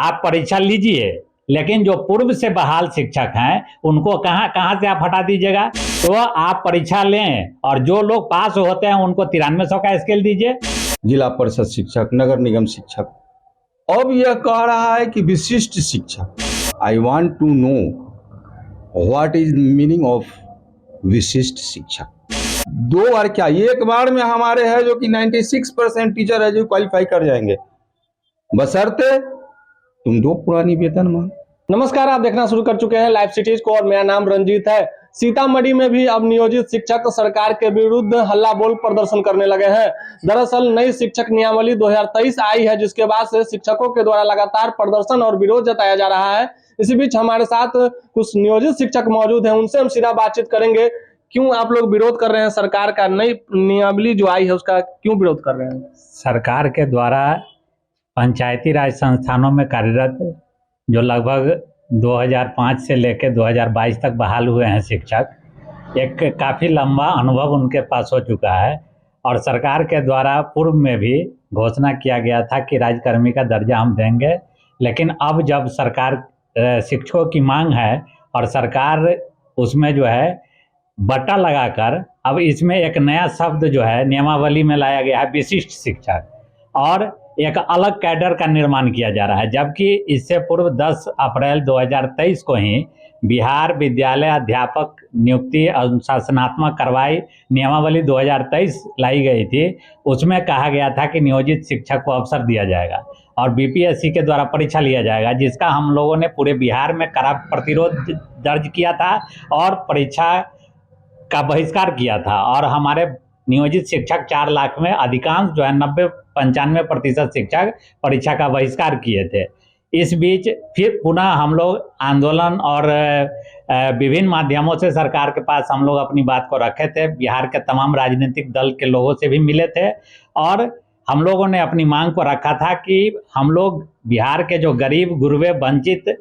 आप परीक्षा लीजिए, लेकिन जो पूर्व से बहाल शिक्षक हैं उनको कहाँ से आप हटा दीजिएगा। तो आप परीक्षा लें और जो लोग पास होते हैं उनको 9300 का स्केल दीजिए। जिला परिषद शिक्षक, नगर निगम शिक्षक, अब यह कह रहा है कि विशिष्ट शिक्षक। I want to know what is meaning of विशिष्ट शिक्षक। 2 बार क्या, एक बार में हमारे है जो कि 96% टीचर है जो क्वालिफाई कर जाएंगे, बशर्ते तुम दो पुरानी वेतनमान। नमस्कार, आप देखना शुरू कर चुके हैं लाइव सिटीज को और मेरा नाम रंजीत है। सीतामढ़ी में भी अब नियोजित शिक्षक सरकार के विरुद्ध हल्ला बोल प्रदर्शन करने लगे हैं। दरअसल नई शिक्षक नियमावली 2023 आई है, जिसके बाद से शिक्षकों के द्वारा लगातार प्रदर्शन और विरोध जताया जा रहा है। इसी बीच हमारे साथ कुछ नियोजित शिक्षक मौजूद हैं, उनसे हम सीधा बातचीत करेंगे। क्यों आप लोग विरोध कर रहे हैं? सरकार का नई नियमावली जो आई है उसका क्यों विरोध कर रहे हैं? सरकार के द्वारा पंचायती राज संस्थानों में कार्यरत जो लगभग 2005 से लेकर 2022 तक बहाल हुए हैं शिक्षक, एक काफ़ी लंबा अनुभव उनके पास हो चुका है। और सरकार के द्वारा पूर्व में भी घोषणा किया गया था कि राज्यकर्मी का दर्जा हम देंगे, लेकिन अब जब सरकार शिक्षकों की मांग है और सरकार उसमें जो है बट्टा लगाकर अब इसमें एक नया शब्द जो है नियमावली में लाया गया है, विशिष्ट शिक्षक, और एक अलग कैडर का निर्माण किया जा रहा है। जबकि इससे पूर्व 10 अप्रैल 2023 को ही बिहार विद्यालय अध्यापक नियुक्ति अनुशासनात्मक कार्रवाई नियमावली 2023 लाई गई थी। उसमें कहा गया था कि नियोजित शिक्षक को अवसर दिया जाएगा और बीपीएससी के द्वारा परीक्षा लिया जाएगा, जिसका हम लोगों ने पूरे बिहार में कड़ा प्रतिरोध दर्ज किया था और परीक्षा का बहिष्कार किया था। और हमारे नियोजित शिक्षक 4 लाख में अधिकांश जो है 90-95% शिक्षक परीक्षा का बहिष्कार किए थे। इस बीच फिर पुनः हम लोग आंदोलन और विभिन्न माध्यमों से सरकार के पास हम लोग अपनी बात को रखे थे। बिहार के तमाम राजनीतिक दल के लोगों से भी मिले थे और हम लोगों ने अपनी मांग को रखा था कि हम लोग बिहार के जो गरीब गुरबे वंचित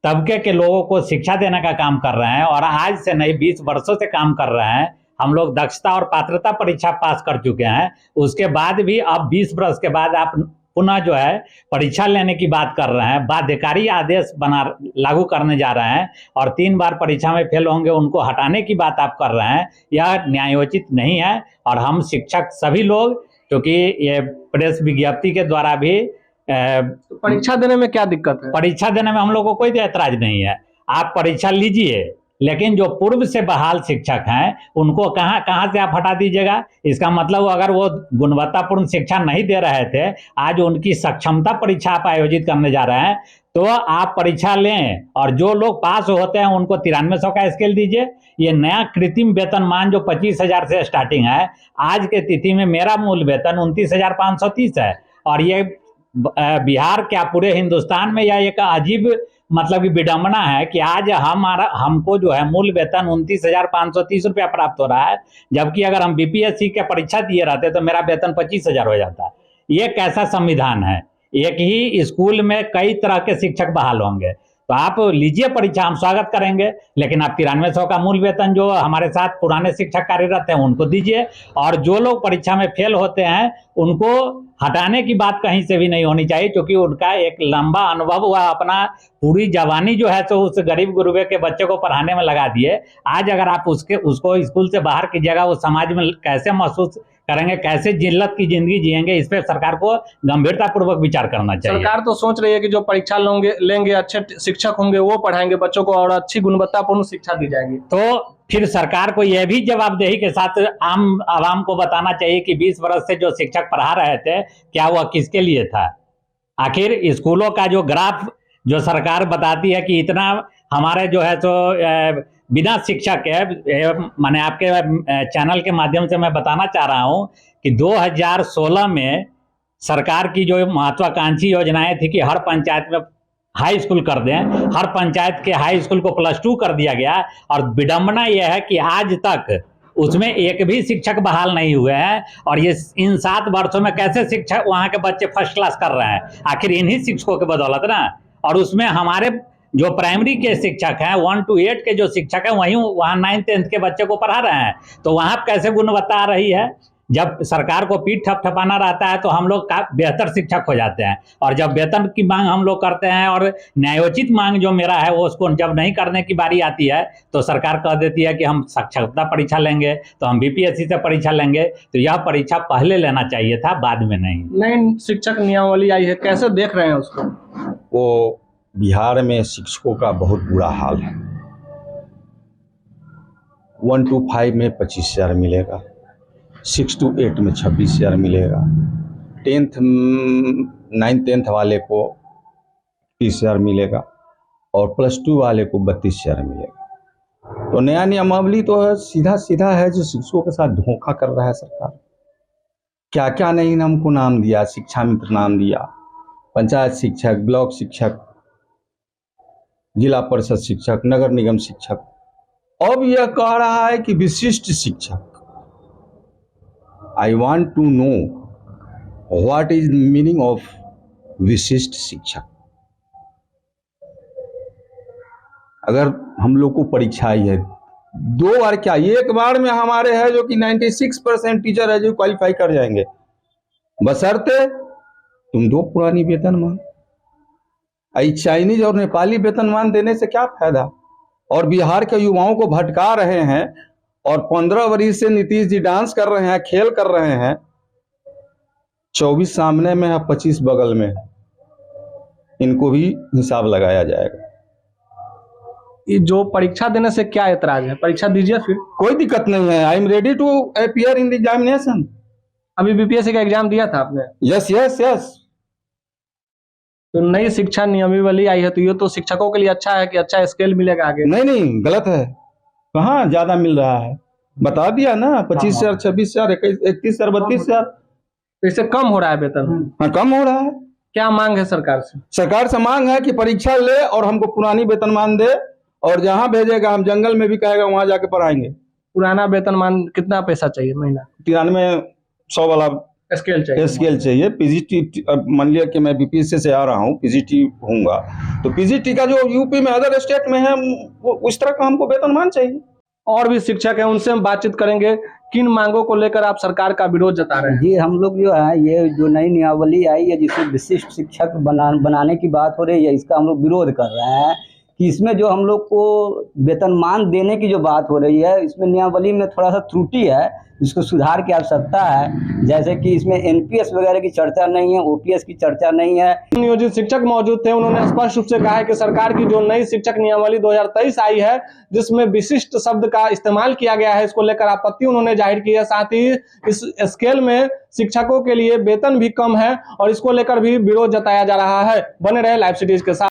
तबके के लोगों को शिक्षा देने का काम कर रहे हैं और आज से नहीं 20 वर्षों से काम कर रहे हैं। हम लोग दक्षता और पात्रता परीक्षा पास कर चुके हैं, उसके बाद भी अब 20 वर्ष के बाद आप पुनः जो है परीक्षा लेने की बात कर रहे हैं, बाध्यकारी आदेश लागू करने जा रहे हैं और 3 बार परीक्षा में फेल होंगे उनको हटाने की बात आप कर रहे हैं। यह न्यायोचित नहीं है। और हम शिक्षक सभी लोग, क्योंकि ये प्रेस विज्ञप्ति के द्वारा भी परीक्षा देने में क्या दिक्कत है? परीक्षा देने में हम लोग को कोई ऐतराज नहीं है। आप परीक्षा लीजिए, लेकिन जो पूर्व से बहाल शिक्षक हैं उनको कहाँ से आप हटा दीजिएगा। इसका मतलब अगर वो गुणवत्तापूर्ण शिक्षा नहीं दे रहे थे, आज उनकी सक्षमता परीक्षा आप आयोजित करने जा रहे हैं, तो आप परीक्षा लें और जो लोग पास होते हैं उनको 9300 का स्केल दीजिए। ये नया कृत्रिम वेतनमान जो 25,000 से स्टार्टिंग है, आज के तिथि में मेरा मूल वेतन 29,530 है। और ये बिहार क्या पूरे हिंदुस्तान में यह एक अजीब मतलब कि विडंबना है कि आज हमको जो है मूल वेतन 29,530 रुपया प्राप्त हो रहा है, जबकि अगर हम बीपीएससी के परीक्षा दिए रहते तो मेरा वेतन 25,000 हो जाता। ये कैसा संविधान है? एक ही स्कूल में कई तरह के शिक्षक बहाल होंगे, तो आप लीजिए परीक्षा, हम स्वागत करेंगे, लेकिन आप 9300 का मूल वेतन जो हमारे साथ पुराने शिक्षक कार्यरत हैं उनको दीजिए। और जो लोग परीक्षा में फेल होते हैं उनको हटाने की बात कहीं से भी नहीं होनी चाहिए, क्योंकि उनका एक लंबा अनुभव हुआ, अपना पूरी जवानी जो है तो उस गरीब गुरबे के बच्चे को पढ़ाने में लगा दिए। आज अगर आप उसको स्कूल से बाहर कीजिएगा, वो समाज में कैसे महसूस करेंगे, कैसे जिल्लत की जिंदगी जिएंगे, इस पे सरकार को गंभीरता पूर्वक विचार करना चाहिए। सरकार तो सोच रही है कि जो परीक्षा लेंगे अच्छे शिक्षक होंगे, वो पढ़ाएंगे बच्चों को और अच्छी गुणवत्तापूर्ण शिक्षा दी जाएगी। तो फिर सरकार को यह भी जवाबदेही के साथ आम आवाम को बताना चाहिए कि 20 वर्ष से जो शिक्षक पढ़ा रहे थे, क्या वह किसके लिए था। आखिर स्कूलों का जो ग्राफ जो सरकार बताती है कि इतना हमारे जो है तो बिना शिक्षक है, मैंने आपके चैनल के माध्यम से मैं बताना चाह रहा हूं कि 2016 में सरकार की जो महत्वाकांक्षी योजनाएं थी कि हर पंचायत में हाई स्कूल कर दें, हर पंचायत के हाई स्कूल को +2 कर दिया गया। और विडंबना यह है कि आज तक उसमें एक भी शिक्षक बहाल नहीं हुए हैं। और ये इन 7 वर्षों में कैसे शिक्षक वहाँ के बच्चे फर्स्ट क्लास कर रहे हैं, आखिर इन्हीं शिक्षकों के बदौलत ना। और उसमें हमारे जो प्राइमरी के शिक्षक हैं 1 to 8 के जो शिक्षक हैं वहाँ 9th 10th के बच्चे को पढ़ा रहे हैं, तो वहाँ कैसे गुणवत्ता आ रही है। जब सरकार को पीठ थपथपाना रहता है तो हम लोग का बेहतर शिक्षक हो जाते हैं, और जब वेतन की मांग हम लोग करते हैं और न्यायोचित मांग जो मेरा है वो उसको जब नहीं करने की बारी आती है तो सरकार कह देती है कि हम साक्षरता परीक्षा लेंगे, तो हम बीपीएससी से परीक्षा लेंगे। तो यह परीक्षा पहले लेना चाहिए था, बाद में नहीं। नई शिक्षक नियमावली आई है, कैसे देख रहे हैं उसको? वो बिहार में शिक्षकों का बहुत बुरा हाल है। 1 to 5 में 25,000 मिलेगा, 6 to 8 में 26,000 मिलेगा, 9th 10th वाले को 30,000 मिलेगा और +2 वाले को 32,000 मिलेगा। तो नया नियमावली तो है, सीधा सीधा है, जो शिक्षकों के साथ धोखा कर रहा है सरकार। क्या क्या नहीं हमको नाम दिया, शिक्षा मित्र नाम दिया, पंचायत शिक्षक, ब्लॉक शिक्षक, जिला परिषद शिक्षक, नगर निगम शिक्षक। अब यह कह रहा है कि विशिष्ट शिक्षक। I want to know what is meaning of विशिष्ट शिक्षक। अगर हम लोग को परीक्षा आई है 2 बार, क्या एक बार में हमारे है जो कि 96% टीचर है जो क्वालिफाई कर जाएंगे, बशर्ते तुम दो पुरानी वेतनमान। चाइनीज और नेपाली वेतनमान देने से क्या फायदा? और बिहार के युवाओं को भटका रहे हैं, और 15 वर्ष से नीतीश जी डांस कर रहे हैं, खेल कर रहे हैं। 24 सामने में है, 25 बगल में, इनको भी हिसाब लगाया जाएगा। ये जो परीक्षा देने से क्या ऐतराज है? परीक्षा दीजिए फिर, कोई दिक्कत नहीं है। I am ready to appear in the examination. अभी बीपीएससी का एग्जाम दिया था आपने? Yes yes yes. तो नई शिक्षा नियमावली आई है, तो ये तो शिक्षकों के लिए अच्छा है कि अच्छा स्केल मिलेगा आगे। नहीं नहीं, गलत है। कहाँ ज्यादा मिल रहा है? बता दिया ना, 25,000, 26,000, 31,000, 32,000। इससे कम हो रहा है वेतन? हाँ, कम हो रहा है। क्या मांग है सरकार से? सरकार से मांग है कि परीक्षा ले और हमको पुरानी वेतनमान दे, और जहाँ भेजेगा, हम जंगल में भी कहेगा वहां जाके पढ़ाएंगे। पुराना वेतनमान कितना पैसा चाहिए महीना? 9300 वाला स्केल चाहिए। स्केल चाहिए। पीजीटी, मान लिया कि मैं बीपीएससी से आ रहा हूँ, पीजीटी हूँगा, तो पीजीटी का जो यूपी में अदर स्टेट में है, वो उस तरह का हमको वेतनमान चाहिए। और भी शिक्षक हैं, उनसे हम बातचीत करेंगे। किन मांगों को लेकर आप सरकार का विरोध जता रहे हैं? जी, हम लोग जो है, ये जो नई नियमावली आई है जिससे विशिष्ट शिक्षक बनाने की बात हो रही है, इसका हम लोग विरोध कर रहे हैं कि इसमें जो हम लोग को वेतनमान देने की जो बात हो रही है, इसमें नियमावली में थोड़ा सा त्रुटि है, जिसको सुधार की आवश्यकता है। जैसे कि इसमें एनपीएस वगैरह की चर्चा नहीं है, ओपीएस की चर्चा नहीं है। नियोजित शिक्षक मौजूद थे, उन्होंने स्पष्ट रूप से कहा है कि सरकार की जो नई शिक्षक नियमावली 2023 आई है, जिसमें विशिष्ट शब्द का इस्तेमाल किया गया है, इसको लेकर आपत्ति उन्होंने जाहिर की है। साथ ही इस स्केल में शिक्षकों के लिए वेतन भी कम है, और इसको लेकर भी विरोध जताया जा रहा है। बने रहे लाइव सिटीज के साथ।